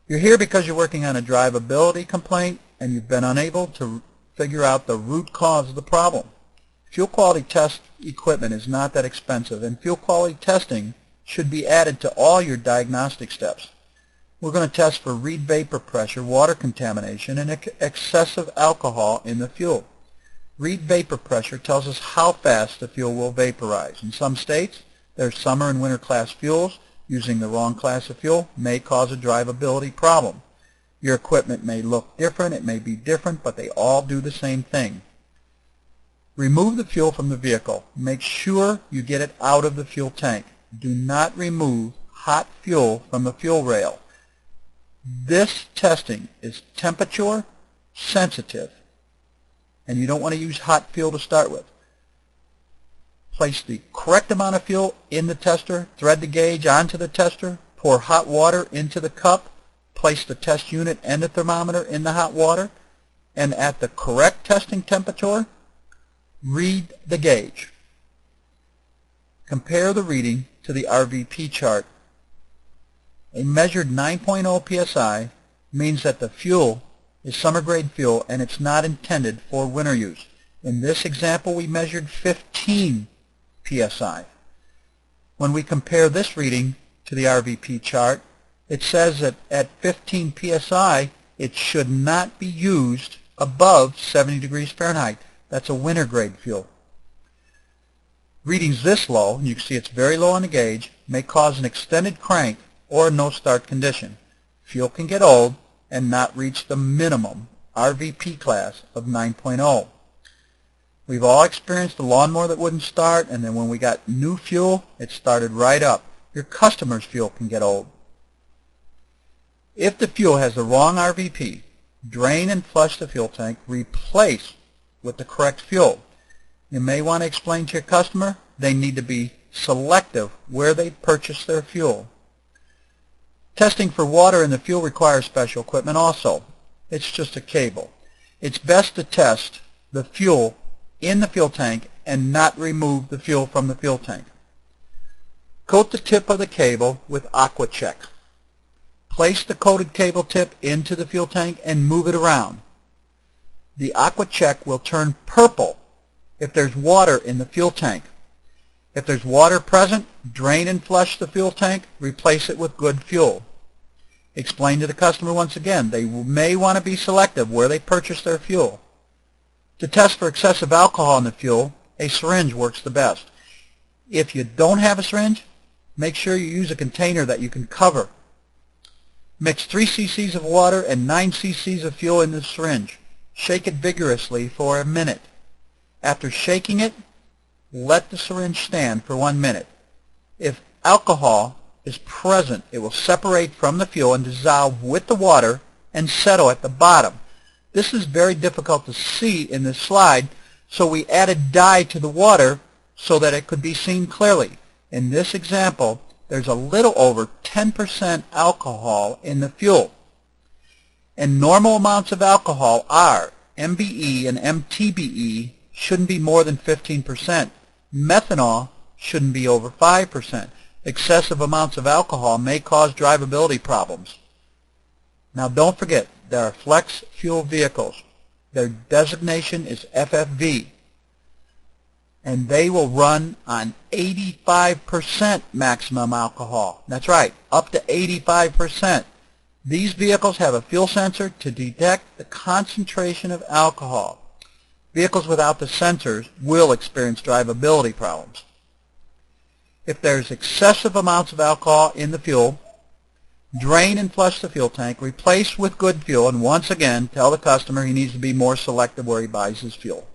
You're here because you're working on a drivability complaint and you've been unable to figure out the root cause of the problem. Fuel quality test equipment is not that expensive, and fuel quality testing should be added to all your diagnostic steps. We're going to test for read vapor pressure, water contamination, and excessive alcohol in the fuel. Read vapor pressure tells us how fast the fuel will vaporize. In some states, there's summer and winter class fuels. Using the wrong class of fuel may cause a drivability problem. Your equipment may look different, it may be different, but they all do the same thing. Remove the fuel from the vehicle. Make sure you get it out of the fuel tank. Do not remove hot fuel from the fuel rail. This testing is temperature sensitive, and you don't want to use hot fuel to start with. Place the correct amount of fuel in the tester, thread the gauge onto the tester, pour hot water into the cup, place the test unit and the thermometer in the hot water, and at the correct testing temperature, read the gauge. Compare the reading to the RVP chart. A measured 9.0 psi means that the fuel is summer grade fuel and it's not intended for winter use. In this example, we measured 15 psi. When we compare this reading to the RVP chart, it says that at 15 psi it should not be used above 70 degrees Fahrenheit. That's a winter grade fuel. Readings this low, and you can see it's very low on the gauge, may cause an extended crank or a no start condition. Fuel can get old and not reach the minimum RVP class of 9.0. We've all experienced a lawnmower that wouldn't start, and then when we got new fuel, it started right up. Your customer's fuel can get old. If the fuel has the wrong RVP, drain and flush the fuel tank, replace with the correct fuel. You may want to explain to your customer they need to be selective where they purchase their fuel. Testing for water in the fuel requires special equipment also. It's just a cable. It's best to test the fuel in the fuel tank and not remove the fuel from the fuel tank. Coat the tip of the cable with Aqua Check. Place the coated cable tip into the fuel tank and move it around. The Aqua Check will turn purple if there's water in the fuel tank. If there's water present, drain and flush the fuel tank, replace it with good fuel. Explain to the customer once again, they may want to be selective where they purchase their fuel. To test for excessive alcohol in the fuel, a syringe works the best. If you don't have a syringe, make sure you use a container that you can cover. Mix 3 cc's of water and 9 cc's of fuel in the syringe. Shake it vigorously for a minute. After shaking it, let the syringe stand for 1 minute. If alcohol is present, it will separate from the fuel and dissolve with the water and settle at the bottom. This is very difficult to see in this slide, so we added dye to the water so that it could be seen clearly. In this example, there's a little over 10% alcohol in the fuel. And normal amounts of alcohol are MBE and MTBE shouldn't be more than 15%. Methanol shouldn't be over 5%. Excessive amounts of alcohol may cause drivability problems. Now don't forget, there are flex fuel vehicles. Their designation is FFV, and they will run on 85% maximum alcohol. That's right, up to 85%. These vehicles have a fuel sensor to detect the concentration of alcohol. Vehicles without the sensors will experience drivability problems. If there's excessive amounts of alcohol in the fuel, drain and flush the fuel tank, replace with good fuel, and once again tell the customer he needs to be more selective where he buys his fuel.